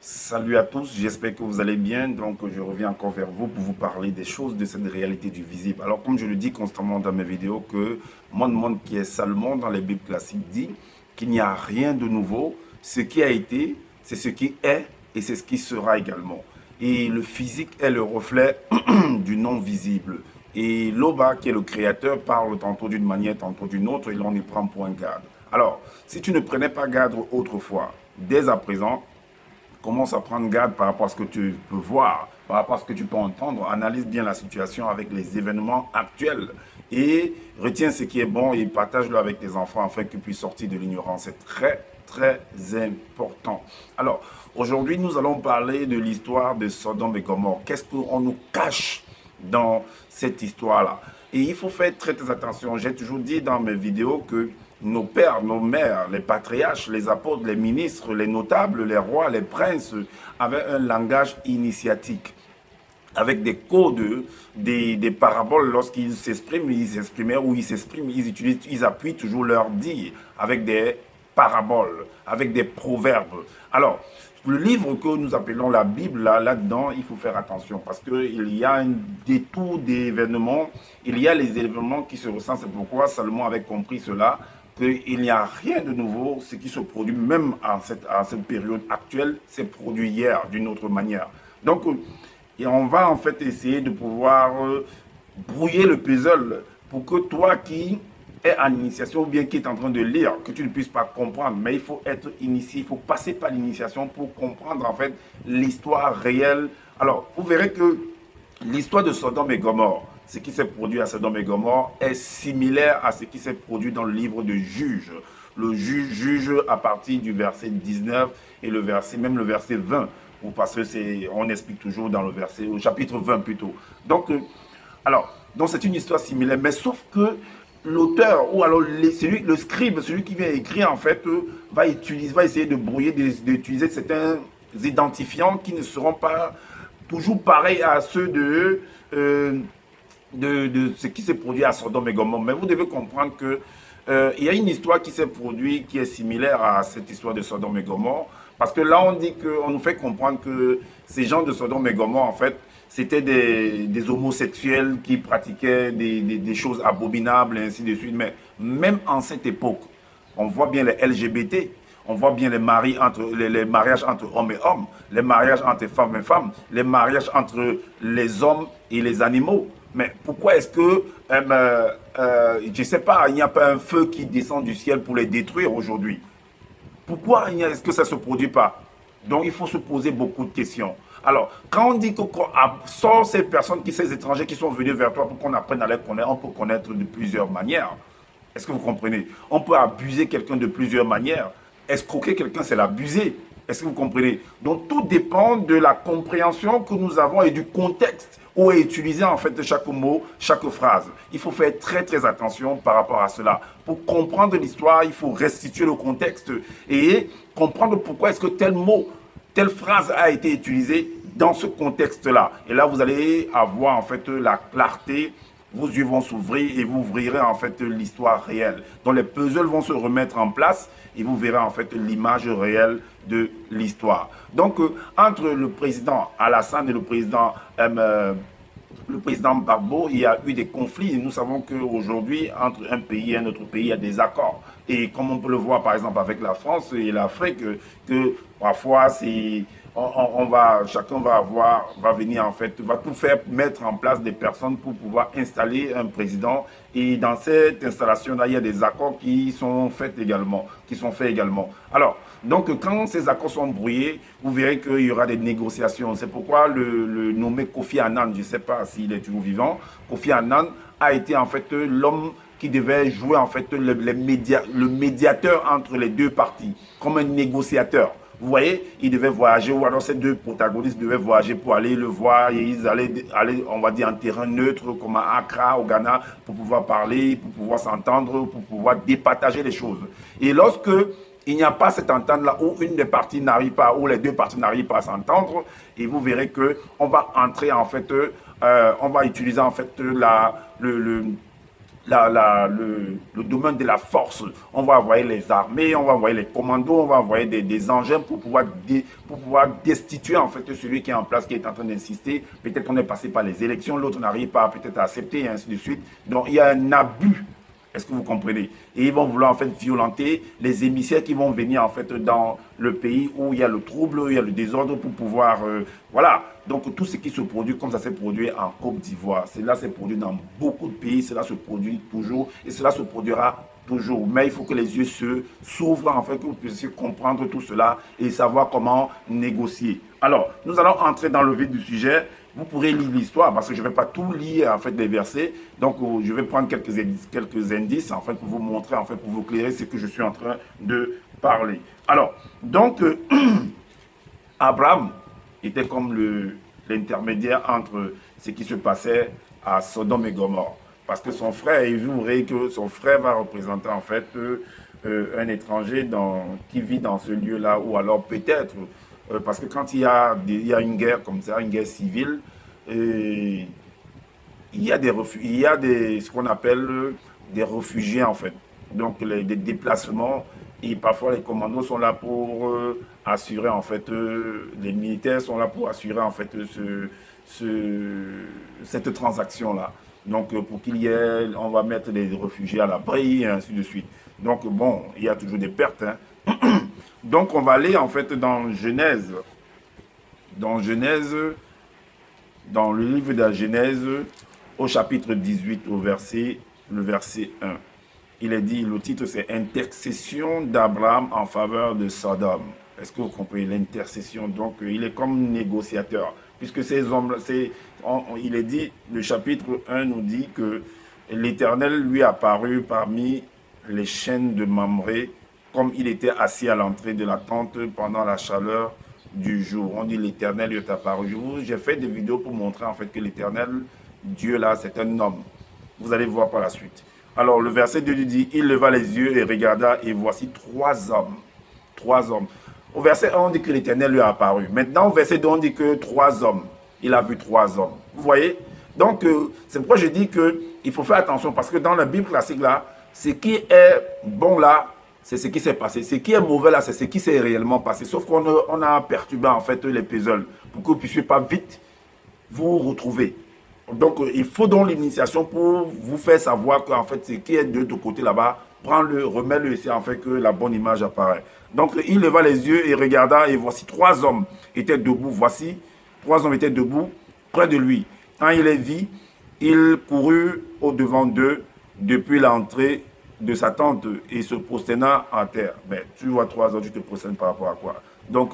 Salut à tous, j'espère que vous allez bien. Donc, je reviens encore vers vous pour vous parler des choses de cette réalité du visible. Alors, comme je le dis constamment dans mes vidéos, que monde qui est salement dans les Bibles classiques dit qu'il n'y a rien de nouveau. Ce qui a été, c'est ce qui est et c'est ce qui sera également. Et le physique est le reflet du non visible. Et Loba, qui est le créateur, parle tantôt d'une manière, tantôt d'une autre, et l'on y prend point garde. Alors, si tu ne prenais pas garde autrefois, dès à présent, commence à prendre garde par rapport à ce que tu peux voir, par rapport à ce que tu peux entendre. Analyse bien la situation avec les événements actuels et retiens ce qui est bon et partage-le avec tes enfants afin qu'ils puissent sortir de l'ignorance. C'est très important. Alors, aujourd'hui, nous allons parler de l'histoire de Sodome et Gomorrhe. Qu'est-ce qu'on nous cache dans cette histoire-là? Et il faut faire très attention. J'ai toujours dit dans mes vidéos que nos pères, nos mères, les patriarches, les apôtres, les ministres, les notables, les rois, les princes avaient un langage initiatique avec des codes, des paraboles. Lorsqu'ils s'expriment, ils s'exprimaient ou ils s'expriment, ils appuient toujours leur dire avec des paraboles, avec des proverbes. Alors, le livre que nous appelons la Bible, là-dedans, il faut faire attention parce qu'il y a un détour d'événements, il y a les événements qui se ressentent. C'est pourquoi Salomon avait compris cela, qu'il n'y a rien de nouveau. Ce qui se produit même à cette période actuelle, s'est produit hier d'une autre manière. Donc, et on va en fait essayer de pouvoir brouiller le puzzle pour que toi qui es en initiation ou bien qui est en train de lire, que tu ne puisses pas comprendre. Mais il faut être initié, il faut passer par l'initiation pour comprendre en fait l'histoire réelle. Alors, vous verrez que l'histoire de Sodome et Gomorrhe, ce qui s'est produit à Sodome et Gomorrhe, est similaire à ce qui s'est produit dans le livre de Juges. Le juge à partir du verset 19 et même le verset 20, parce que on explique toujours dans le verset, au chapitre 20 plutôt. Donc, donc c'est une histoire similaire, mais sauf que l'auteur ou alors le scribe, celui qui vient écrire en fait, va essayer de brouiller, d'utiliser certains identifiants qui ne seront pas toujours pareils à ceux de ce qui s'est produit à Sodome et Gomorrhe. Mais vous devez comprendre que il y a une histoire qui s'est produite qui est similaire à cette histoire de Sodome et Gomorrhe. Parce que là, on nous fait comprendre que ces gens de Sodome et Gomorrhe, en fait, c'était des homosexuels qui pratiquaient des choses abominables et ainsi de suite. Mais même en cette époque, on voit bien les LGBT, on voit bien les mariages entre hommes et hommes, les mariages entre femmes et femmes, les mariages entre les hommes et les animaux. Mais pourquoi est-ce que, je ne sais pas, il n'y a pas un feu qui descend du ciel pour les détruire aujourd'hui? Pourquoi est-ce que ça ne se produit pas? Donc, il faut se poser beaucoup de questions. Alors, quand on dit qu'on sort ces personnes, ces étrangers qui sont venus vers toi pour qu'on apprenne à les connaître, on peut connaître de plusieurs manières. Est-ce que vous comprenez? On peut abuser quelqu'un de plusieurs manières. Escroquer quelqu'un, c'est l'abuser. Est-ce que vous comprenez? Donc, tout dépend de la compréhension que nous avons et du contexte où est utilisé en fait chaque mot, chaque phrase. Il faut faire très attention par rapport à cela. Pour comprendre l'histoire, il faut restituer le contexte et comprendre pourquoi est-ce que tel mot, telle phrase a été utilisée dans ce contexte-là. Et là, vous allez avoir en fait la clarté, vos yeux vont s'ouvrir et vous ouvrirez en fait l'histoire réelle. Donc les puzzles vont se remettre en place et vous verrez en fait l'image réelle de l'histoire. Donc entre le président Alassane et le président Gbagbo, il y a eu des conflits. Et nous savons qu'aujourd'hui, entre un pays et un autre pays, il y a des accords. Et comme on peut le voir par exemple avec la France et l'Afrique, que parfois chacun va venir en fait, va tout faire mettre en place des personnes pour pouvoir installer un président. Et dans cette installation-là, il y a des accords qui sont faits également, Alors, donc quand ces accords sont brouillés, vous verrez qu'il y aura des négociations. C'est pourquoi le nommé Kofi Annan, je ne sais pas s'il est toujours vivant, Kofi Annan a été en fait l'homme qui devait jouer en fait le médiateur entre les deux parties, comme un négociateur. Vous voyez, ils devaient voyager, ou alors ces deux protagonistes devaient voyager pour aller le voir, et ils allaient aller, on va dire, en terrain neutre, comme à Accra, au Ghana, pour pouvoir parler, pour pouvoir s'entendre, pour pouvoir départager les choses. Et lorsque il n'y a pas cette entente-là, où une des parties n'arrive pas, où les deux parties n'arrivent pas à s'entendre, et vous verrez qu'on va entrer en fait, on va utiliser en fait le domaine de la force. On va envoyer les armées, on va envoyer les commandos, on va envoyer des engins pour pouvoir destituer en fait celui qui est en place, qui est en train d'insister. Peut-être qu'on est passé par les élections, l'autre n'arrive pas peut-être à accepter, et ainsi de suite. Donc il y a un abus. Est-ce que vous comprenez? Et ils vont vouloir en fait violenter les émissaires qui vont venir en fait dans le pays où il y a le trouble, où il y a le désordre pour pouvoir... voilà. Donc tout ce qui se produit comme ça s'est produit en Côte d'Ivoire, cela s'est produit dans beaucoup de pays, cela se produit toujours et cela se produira toujours. Mais il faut que les yeux s'ouvrent en fait, que vous puissiez comprendre tout cela et savoir comment négocier. Alors, nous allons entrer dans le vif du sujet. Vous pourrez lire l'histoire parce que je ne vais pas tout lire en fait les versets. Donc, je vais prendre quelques indices en fait pour vous montrer, en fait pour vous éclairer ce que je suis en train de parler. Alors, donc, Abraham était comme l'intermédiaire entre ce qui se passait à Sodome et Gomorrhe. Parce que son frère, il voudrait que son frère va représenter en fait un étranger qui vit dans ce lieu-là, ou alors peut-être, parce que quand il y a une guerre comme ça, une guerre civile, il y a ce qu'on appelle des réfugiés en fait. Donc des déplacements, et parfois les commandos sont là pour assurer en fait, les militaires sont là pour assurer en fait cette transaction-là. Donc pour qu'il y ait, on va mettre des réfugiés à l'abri et ainsi de suite. Donc bon, il y a toujours des pertes. Hein. Donc on va aller en fait dans Genèse. Dans Genèse, dans le livre de la Genèse, au chapitre 18, le verset 1. Il est dit, le titre c'est Intercession d'Abraham en faveur de Sodome. Est-ce que vous comprenez l'intercession? Donc il est comme négociateur. Puisque ces hommes, il est dit, le chapitre 1 nous dit que l'Éternel lui apparut parmi les chaînes de Mamré, comme il était assis à l'entrée de la tente pendant la chaleur du jour. On dit l'Éternel lui est apparu. J'ai fait des vidéos pour montrer en fait que l'Éternel, Dieu là, c'est un homme. Vous allez voir par la suite. Alors le verset 2 lui dit, il leva les yeux et regarda, et voici trois hommes. Trois hommes. Au verset 1, on dit que l'Éternel lui a apparu. Maintenant, au verset 2, on dit que trois hommes. Il a vu trois hommes. Vous voyez? Donc, c'est pourquoi je dis qu'il faut faire attention, parce que dans la Bible classique là, ce qui est bon là, c'est ce qui s'est passé. Ce qui est mauvais là, c'est ce qui s'est réellement passé. Sauf qu'on a perturbé en fait les puzzles pour que vous ne puissiez pas vite vous retrouver. Donc, il faut donc l'initiation pour vous faire savoir qu'en fait, ce qui est de l'autre côté là-bas, prends-le, remets-le ici, en fait que la bonne image apparaît. Donc, il leva les yeux et regarda, et voici trois hommes étaient debout. Voici, trois hommes étaient debout près de lui. Quand il les vit, il courut au-devant d'eux depuis l'entrée de sa tente et se prosterna en terre. Mais tu vois trois hommes, tu te prosternes par rapport à quoi? Donc,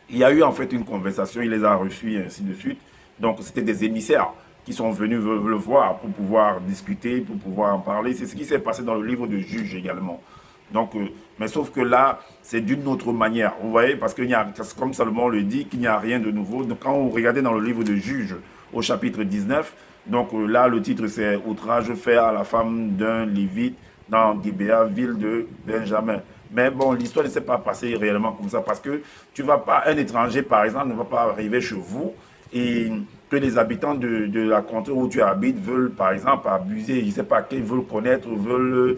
il y a eu en fait une conversation, il les a reçus et ainsi de suite. Donc, c'était des émissaires qui sont venus le voir pour pouvoir discuter, pour pouvoir en parler. C'est ce qui s'est passé dans le livre de Juges également. Donc, mais sauf que là, c'est d'une autre manière. Vous voyez, parce que comme Salomon le dit, qu'il n'y a rien de nouveau. Donc, quand vous regardez dans le livre de Juges, au chapitre 19, donc là, le titre, c'est « Outrage fait à la femme d'un Lévite dans Gibéa, ville de Benjamin ». Mais bon, l'histoire ne s'est pas passée réellement comme ça, parce que tu vas pas, un étranger, par exemple, ne va pas arriver chez vous et que les habitants de la contrée où tu habites veulent, par exemple, abuser, je ne sais pas, qu'ils veulent connaître, veulent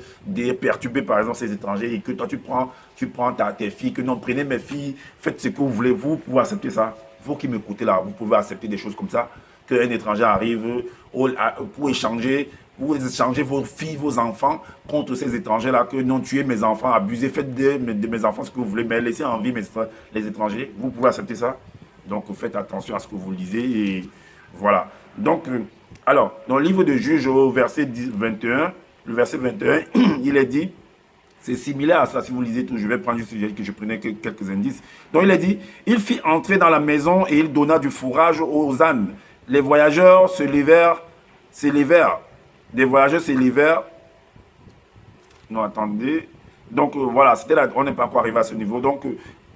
perturber, par exemple, ces étrangers, et que toi, tu prends tes filles, que non, prenez mes filles, faites ce que vous voulez, vous pouvez accepter ça. Vous qui m'écoutez là, vous pouvez accepter des choses comme ça, qu'un étranger arrive pour échanger vos filles, vos enfants contre ces étrangers-là, que non, tuez mes enfants, abusez, faites de mes enfants ce que vous voulez, mais laissez en vie les étrangers. Vous pouvez accepter ça? Donc, faites attention à ce que vous lisez et voilà. Donc, alors, dans le livre de Juges, au verset 21, le verset 21, il est dit, c'est similaire à ça, si vous lisez tout, je vais prendre juste que je prenais quelques indices. Donc, il est dit, il fit entrer dans la maison et il donna du fourrage aux ânes. Les voyageurs se levèrent. Les voyageurs se levèrent. Non, attendez. Donc, voilà, c'était là, on n'est pas encore arrivé à ce niveau. Donc,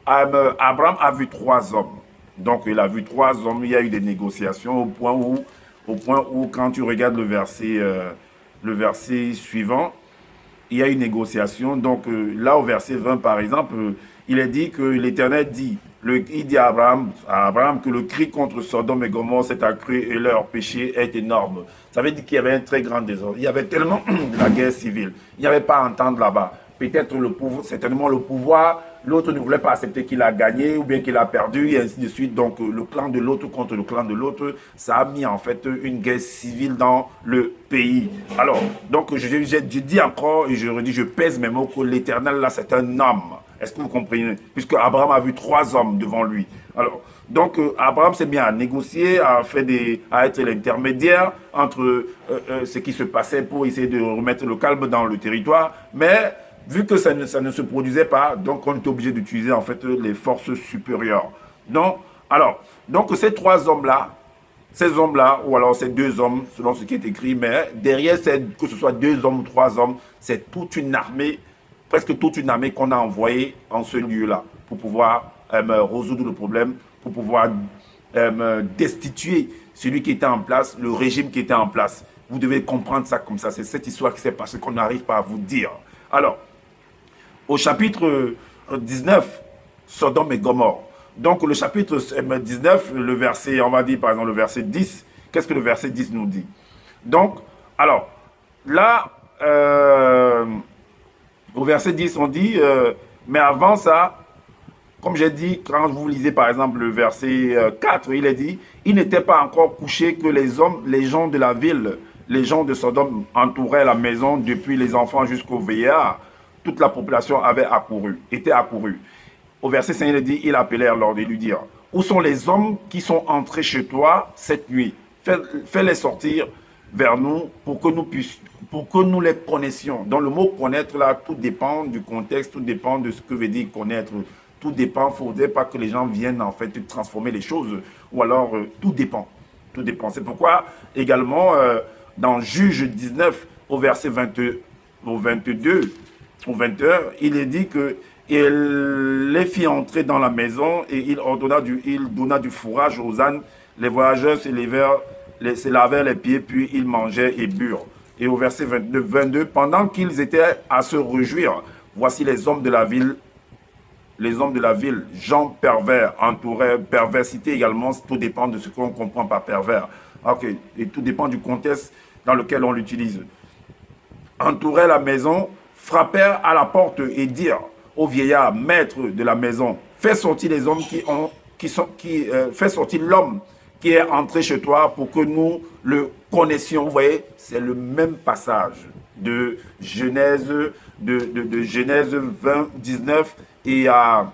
Abraham a vu trois hommes. Donc, il a vu trois hommes, il y a eu des négociations au point où quand tu regardes le verset suivant, il y a une négociation. Donc, là, au verset 20, par exemple, il est dit que l'Éternel dit Il dit à Abraham que le cri contre Sodome et Gomorrhe s'est accru et leur péché est énorme. Ça veut dire qu'il y avait un très grand désordre. Il y avait tellement de la guerre civile. Il n'y avait pas à entendre là-bas. Peut-être le pouvoir, certainement le pouvoir, l'autre ne voulait pas accepter qu'il a gagné ou bien qu'il a perdu et ainsi de suite. Donc le clan de l'autre contre le clan de l'autre, ça a mis en fait une guerre civile dans le pays. Alors, donc je dis encore et je redis, je pèse mes mots que l'Éternel là c'est un homme. Est-ce que vous comprenez? Puisque Abraham a vu 3 hommes devant lui. Alors, donc Abraham s'est mis à négocier, à être l'intermédiaire entre ce qui se passait pour essayer de remettre le calme dans le territoire. Mais vu que ça ne se produisait pas, donc on était obligé d'utiliser en fait les forces supérieures. Donc, donc ces 3 hommes-là, ou alors ces 2 hommes, selon ce qui est écrit, mais derrière, que ce soit 2 hommes ou 3 hommes, c'est toute une armée, presque toute une armée qu'on a envoyée en ce lieu-là pour pouvoir résoudre le problème, pour pouvoir destituer celui qui était en place, le régime qui était en place. Vous devez comprendre ça comme ça. C'est cette histoire qui s'est passée qu'on n'arrive pas à vous dire. Alors, au chapitre 19, Sodome et Gomorrhe. Donc, le chapitre 19, le verset, on va dire par exemple le verset 10, qu'est-ce que le verset 10 nous dit? Donc, alors, là, au verset 10, on dit, mais avant ça, comme j'ai dit, quand vous lisez par exemple le verset 4, il est dit, il n'était pas encore couché que les gens de la ville, les gens de Sodome entouraient la maison depuis les enfants jusqu'aux vieillards. Toute la population était accourue. Au verset 5, il dit, ils appelèrent lors de lui dire, où sont les hommes qui sont entrés chez toi cette nuit? Fais-les sortir vers nous pour que nous les connaissions. Dans le mot connaître là, tout dépend du contexte, tout dépend de ce que veut dire connaître. Tout dépend, il ne faudrait pas que les gens viennent en fait transformer les choses. Ou alors, tout dépend. Tout dépend. C'est pourquoi également, dans Juge 19, au verset 22, au 21, il est dit que il les fit entrer dans la maison et il donna du fourrage aux ânes. Les voyageurs se lavèrent les pieds, puis ils mangeaient et burent. Et au verset 22, pendant qu'ils étaient à se réjouir, voici les hommes de la ville, gens pervers, entourés, perversité également, tout dépend de ce qu'on comprend par pervers. Ok, et tout dépend du contexte dans lequel on l'utilise. Entouraient la maison, frappèrent à la porte et dirent au vieillard, maître de la maison, fais sortir les hommes fais sortir l'homme qui est entré chez toi pour que nous le connaissions. Vous voyez, c'est le même passage de Genèse, de Genèse 20, 19 et à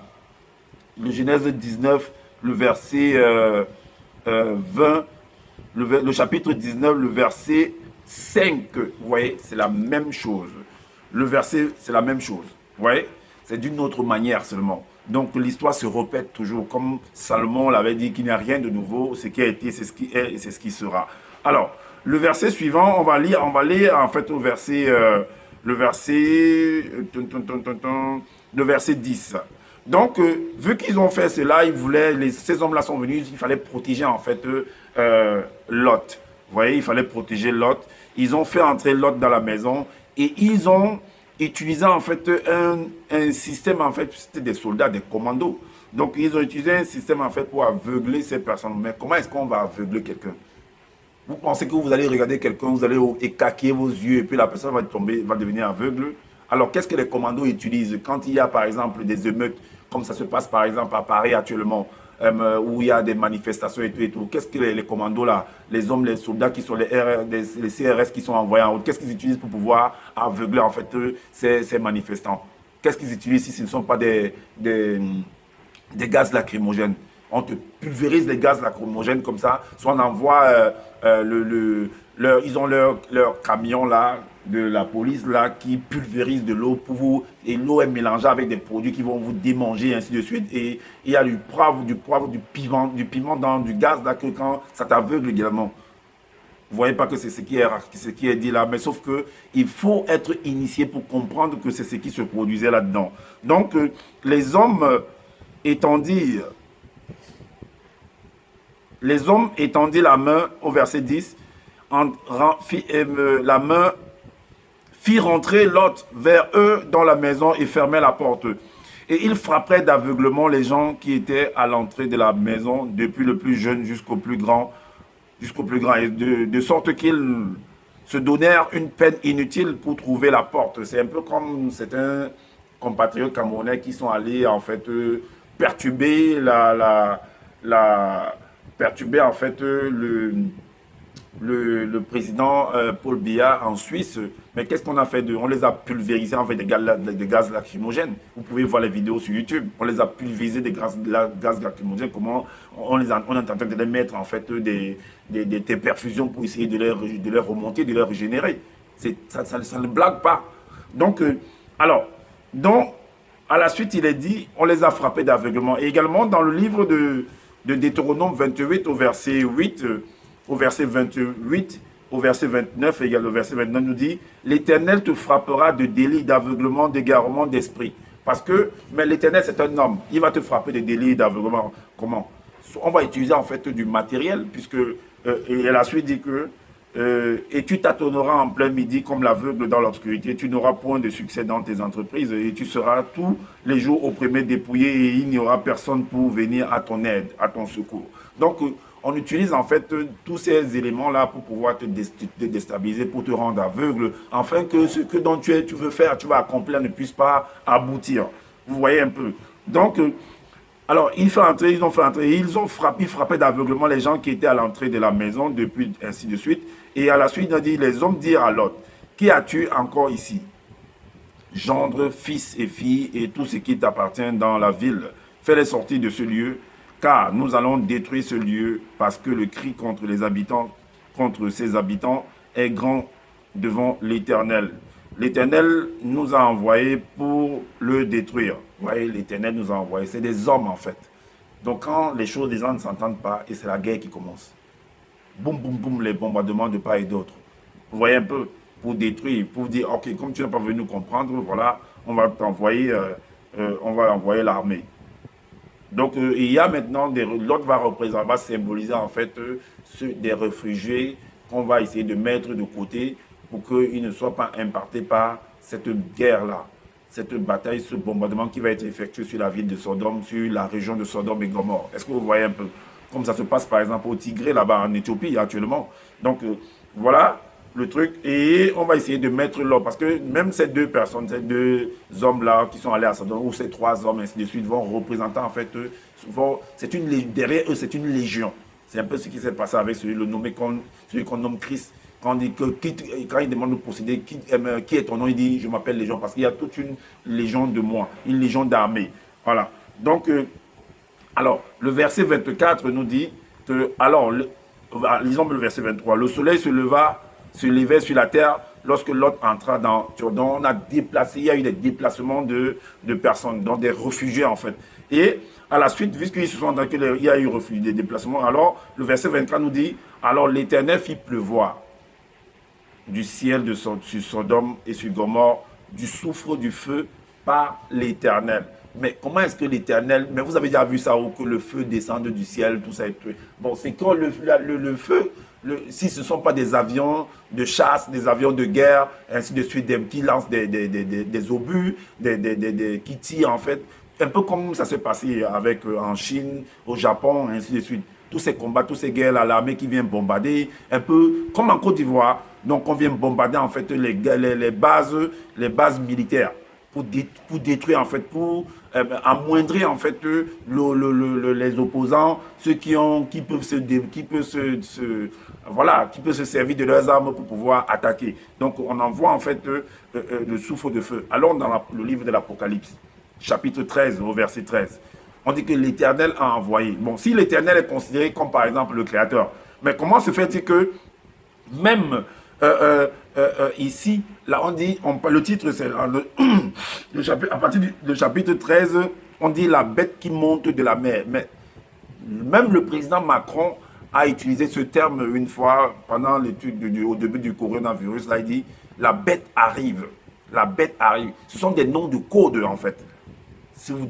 le Genèse 19, le verset 20, le chapitre 19, le verset 5. Vous voyez, c'est la même chose. Le verset, c'est la même chose. Vous voyez, c'est d'une autre manière seulement. Donc l'histoire se répète toujours, comme Salomon l'avait dit, qu'il n'y a rien de nouveau, ce qui a été, c'est ce qui est et c'est ce qui sera. Alors, le verset suivant, on va lire en fait au verset, le verset 10. Donc, vu qu'ils ont fait cela, ces hommes-là sont venus, il fallait protéger en fait Lot. Vous voyez, il fallait protéger Lot. Ils ont fait entrer Lot dans la maison et ils ont utilisé en fait un système, en fait, c'était des soldats, des commandos. Donc, ils ont utilisé un système en fait pour aveugler ces personnes. Mais comment est-ce qu'on va aveugler quelqu'un? Vous pensez que vous allez regarder quelqu'un, vous allez écaquer vos yeux et puis la personne va devenir aveugle? Alors, qu'est-ce que les commandos utilisent quand il y a, par exemple, des émeutes, comme ça se passe, par exemple, à Paris actuellement, où il y a des manifestations et tout et tout? Qu'est-ce que les commandos, là, les hommes, les soldats qui sont les CRS qui sont envoyés en route, qu'est-ce qu'ils utilisent pour pouvoir aveugler, en fait, ces manifestants? Qu'est-ce qu'ils utilisent si ce ne sont pas des gaz lacrymogènes? On te pulvérise les gaz lacrymogènes comme ça, soit on envoie, ils ont leur camion là, de la police là, qui pulvérise de l'eau pour vous, et l'eau est mélangée avec des produits qui vont vous démanger, et ainsi de suite, et il y a du poivre, du piment dans du gaz là, que quand ça t'aveugle également. Vous voyez pas que c'est ce qui est dit là, mais sauf que il faut être initié pour comprendre que c'est ce qui se produisait là-dedans. Donc, les hommes étendit la main, au verset 10, la main fit rentrer Lot vers eux dans la maison et fermait la porte. Et il frapperait d'aveuglement les gens qui étaient à l'entrée de la maison, depuis le plus jeune jusqu'au plus grand, et de sorte qu'ils se donnèrent une peine inutile pour trouver la porte. C'est un peu comme certains compatriotes camerounais qui sont allés en fait perturber perturber en fait le président Paul Biya en Suisse. Mais qu'est-ce qu'on a fait d'eux? On les a pulvérisés avec des gaz lacrymogènes. Vous pouvez voir les vidéos sur YouTube. On les a pulvérisés des gaz lacrymogènes. Comment on est en train de les mettre en fait des perfusions pour essayer de les remonter, de les régénérer. Ça ne blague pas. Donc, donc, à la suite, il est dit, on les a frappés d'aveuglement. Et également, dans le livre de Deutéronome 28, au verset 28, au verset 29, et le verset 29 nous dit, l'Éternel te frappera de délit, d'aveuglement, d'égarement d'esprit. Parce que, mais l'Éternel, c'est un homme. Il va te frapper de délit, d'aveuglement. Comment? On va utiliser en fait du matériel, puisque, et la suite dit que, et tu tâtonneras en plein midi comme l'aveugle dans l'obscurité. Tu n'auras point de succès dans tes entreprises et tu seras tous les jours opprimé, dépouillé et il n'y aura personne pour venir à ton aide, à ton secours. Donc, on utilise en fait tous ces éléments-là pour pouvoir te déstabiliser, pour te rendre aveugle, afin que ce que dont tu veux faire, tu vas accomplir ne puisse pas aboutir. Vous voyez un peu. Donc, alors, ils ont fait entrer, ils frappaient d'aveuglement les gens qui étaient à l'entrée de la maison, depuis ainsi de suite. Et à la suite, on dit, les hommes dirent à Lot, qui as-tu encore ici? Gendre, fils et filles, et tout ce qui t'appartient dans la ville. Fais-les sortir de ce lieu, car nous allons détruire ce lieu, parce que le cri contre ses habitants, est grand devant l'Éternel. L'Éternel nous a envoyés pour le détruire. Vous voyez, l'Éternel nous a envoyés. C'est des hommes, en fait. Donc, quand les choses des gens ne s'entendent pas, et c'est la guerre qui commence. Boum, boum, boum, les bombardements de part et d'autre. Vous voyez un peu, pour détruire, pour dire, ok, comme tu n'as pas venu nous comprendre, voilà, on va t'envoyer, l'armée. Donc, il y a maintenant, l'autre va symboliser en fait des réfugiés qu'on va essayer de mettre de côté pour qu'ils ne soient pas impactés par cette guerre-là, cette bataille, ce bombardement qui va être effectué sur la ville de Sodome, sur la région de Sodome et Gomorrhe. Est-ce que vous voyez un peu? Comme ça se passe par exemple au Tigré, là-bas en Éthiopie actuellement. Donc, voilà le truc. Et on va essayer de mettre l'ordre. Parce que même ces deux personnes, ces deux hommes-là qui sont allés à Sodome, ou ces trois hommes, ainsi de suite, vont représenter en fait, derrière eux, c'est une légion. C'est un peu ce qui s'est passé avec celui qu'on nomme Christ. Quand il demande de procéder, qui est ton nom, il dit, je m'appelle Légion, parce qu'il y a toute une légion de moi, une légion d'armée. Voilà. Donc, alors, le verset 24 nous dit que, lisons le verset 23, le soleil se levait sur la terre lorsque Lot entra dans Jordan. On a déplacé, il y a eu des déplacements de personnes, donc des réfugiés en fait. Et à la suite, puisqu'ils se sont dit qu'il y a eu des déplacements, alors le verset 23 nous dit, alors l'Éternel fit pleuvoir du ciel sur Sodome et sur Gomorrhe, du soufre du feu par l'Éternel. Mais comment est-ce que l'Éternel, mais vous avez déjà vu ça, où que le feu descende du ciel, tout ça. Bon, c'est quand le feu, si ce ne sont pas des avions de chasse, des avions de guerre, ainsi de suite, qui lancent des obus, qui tirent en fait, un peu comme ça s'est passé en Chine, au Japon, ainsi de suite. Tous ces combats, toutes ces guerres, l'armée qui vient bombarder, un peu comme en Côte d'Ivoire. Donc on vient bombarder en fait les bases militaires pour détruire en fait, pour amoindrir en fait les opposants, ceux qui peuvent se servir de leurs armes pour pouvoir attaquer. Donc on envoie en fait le souffle de feu. Alors dans le livre de l'Apocalypse, chapitre 13, au verset 13, on dit que l'Éternel a envoyé. Bon, si l'Éternel est considéré comme par exemple le Créateur, mais comment se fait-il que même ici, là on dit, le titre c'est à partir du chapitre 13, on dit la bête qui monte de la mer. Mais même le président Macron a utilisé ce terme une fois pendant l'étude au début du coronavirus. Là, il dit la bête arrive. La bête arrive. Ce sont des noms de code en fait. Si vous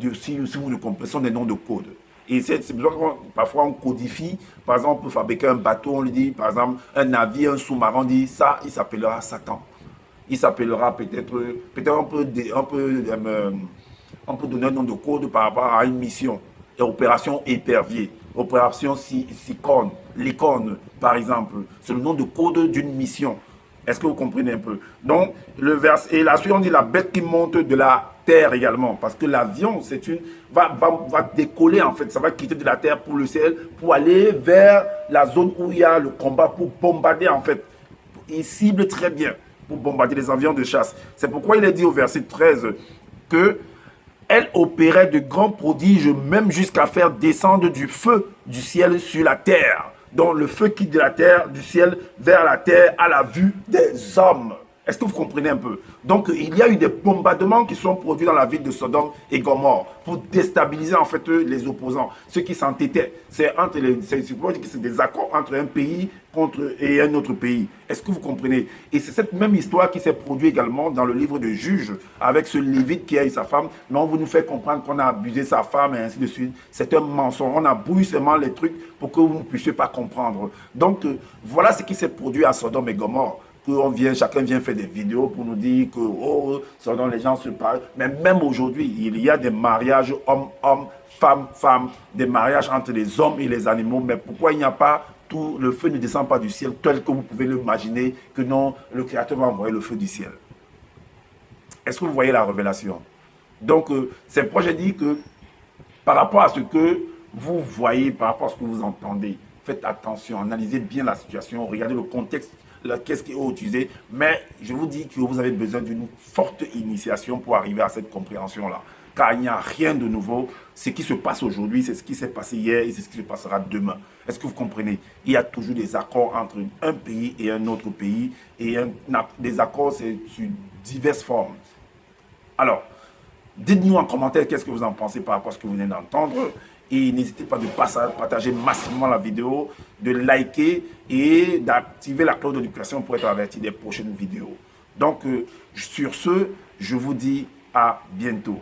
le comprenez, ce sont des noms de code. Et c'est besoin que parfois on codifie. Par exemple, pour fabriquer un bateau, on lui dit, par exemple, un navire, un sous-marin, on dit ça, il s'appellera Satan. Il s'appellera peut-être On peut donner un nom de code par rapport à une mission. Et opération épervier, opération Sicone, l'icône, par exemple. C'est le nom de code d'une mission. Est-ce que vous comprenez un peu? Donc, le verset, et la suite, on dit la bête qui monte de la terre également. Parce que l'avion, va décoller en fait. Ça va quitter de la terre pour le ciel, pour aller vers la zone où il y a le combat, pour bombarder en fait. Il cible très bien pour bombarder les avions de chasse. C'est pourquoi il est dit au verset 13 que elle opérait de grands prodiges, même jusqu'à faire descendre du feu du ciel sur la terre. Donc le feu quitte de la terre, du ciel vers la terre à la vue des hommes. Est-ce que vous comprenez un peu? Donc il y a eu des bombardements qui sont produits dans la ville de Sodome et Gomorrhe pour déstabiliser en fait les opposants, ceux qui s'entêtaient. C'est des accords entre un pays et un autre pays. Est-ce que vous comprenez? Et c'est cette même histoire qui s'est produite également dans le livre de Juges avec ce Lévite qui a eu sa femme. Mais on vous nous fait comprendre qu'on a abusé sa femme et ainsi de suite. C'est un mensonge. On a brusquement les trucs pour que vous ne puissiez pas comprendre. Donc voilà ce qui s'est produit à Sodome et Gomorrhe. Chacun vient faire des vidéos pour nous dire que oh, Sodome, les gens se parlent. Mais même aujourd'hui, il y a des mariages homme-homme, femme-femme, des mariages entre les hommes et les animaux. Mais pourquoi il n'y a pas tout, le feu ne descend pas du ciel tel que vous pouvez l'imaginer, que non, le Créateur va envoyer le feu du ciel? Est-ce que vous voyez la révélation? Donc, c'est pourquoi j'ai dit que par rapport à ce que vous voyez, par rapport à ce que vous entendez, faites attention, analysez bien la situation, regardez le contexte, qu'est-ce qui est utilisé. Mais je vous dis que vous avez besoin d'une forte initiation pour arriver à cette compréhension-là. Car il n'y a rien de nouveau. Ce qui se passe aujourd'hui, c'est ce qui s'est passé hier et c'est ce qui se passera demain. Est-ce que vous comprenez? Il y a toujours des accords entre un pays et un autre pays. Et des accords, c'est sur diverses formes. Alors, dites-nous en commentaire qu'est-ce que vous en pensez par rapport à ce que vous venez d'entendre. Et n'hésitez pas de partager massivement la vidéo, de liker et d'activer la cloche de notification pour être averti des prochaines vidéos. Donc, sur ce, je vous dis à bientôt.